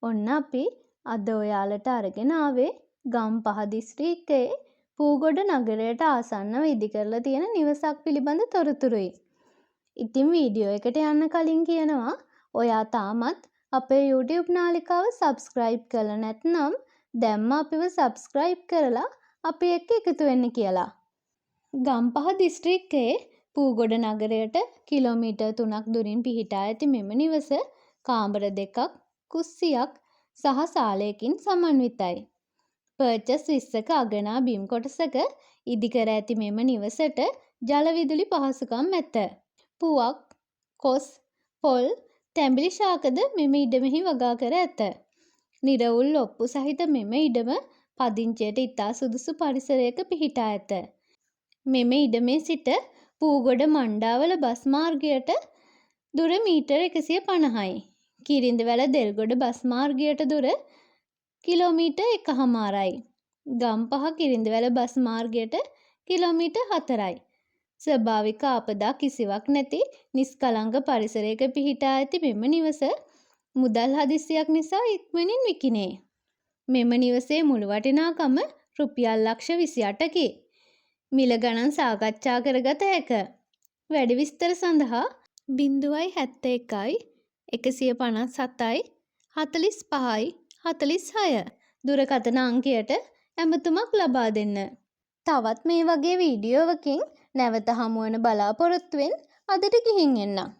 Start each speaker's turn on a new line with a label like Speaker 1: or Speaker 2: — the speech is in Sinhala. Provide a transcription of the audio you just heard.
Speaker 1: ඔන්න අපි අද ඔයාලට අරගෙන ආවේ ගම්පහ දිස්ත්‍රික්කයේ පූගොඩ නගරයට ආසන්නව ඉදිකරලා තියෙන නිවසක් පිළිබඳ තොරතුරුයි. ඉතින් වීඩියෝ එකට යන්න කලින් කියනවා ඔයා තාමත් අපේ YouTube නාලිකාව subscribe කරලා නැත්නම් දැම්ම අපිව subscribe කරලා අපි එක්ක එකතු වෙන්න කියලා. ගම්පහ දිස්ත්‍රික්කයේ පූගොඩ නගරයට කිලෝමීටර් 3ක් දුරින් පිහිටා ඇති මෙම නිවස කාමර 2ක්, කුස්සියක් සහ සාලයකින් සමන්විතයි. පර්චස් 20ක අගනා බිම් කොටසක ඉදිකර ඇති මෙම නිවසට ජල විදුලි පහසුකම් ඇත. පුවක්, කොස්, පොල්, තැඹිලි ශාකද මෙම ඉඩමෙහි වගා කර ඇත. නිරවුල් ඔප්පු සහිත මෙම ඉඩම පදිංචියට ඉතා සුදුසු පරිසරයක පිහිටා ඇත. මෙම ඉඩමේ සිට පූගොඩ මණ්ඩාවල බස් මාර්ගයට දුර මීටර් 150යි. කිරිඳිවැල දෙල්ගොඩ බස් මාර්ගයට දුර කිලෝමීටර් 1.5යි. ගම්පහ කිරිඳිවැල බස් මාර්ගයට කිලෝමීටර් 4යි. ස්වභාවික ආපදා කිසිවක් නැති නිස්කලංක පරිසරයක පිහිටා ඇති මෙම නිවස මුදල් හදිස්සියක් නිසා ඉක්මනින් විකිණේ. මෙම නිවසේ මුළු වටිනාකම රුපියල් ලක්ෂ 28කි. මිල ගණන් සාකච්ඡා කරගත හැක. වැඩි විස්තර සඳහා 071යි 157යි 45යි 46 දුරකථන අංකයට ඇමතුමක් ලබා දෙන්න. තවත් මේ වගේ වීඩියෝවකින් නැවත හමුවන බලාපොරොත්තුවෙන් අදට ගිහින් එන්නම්.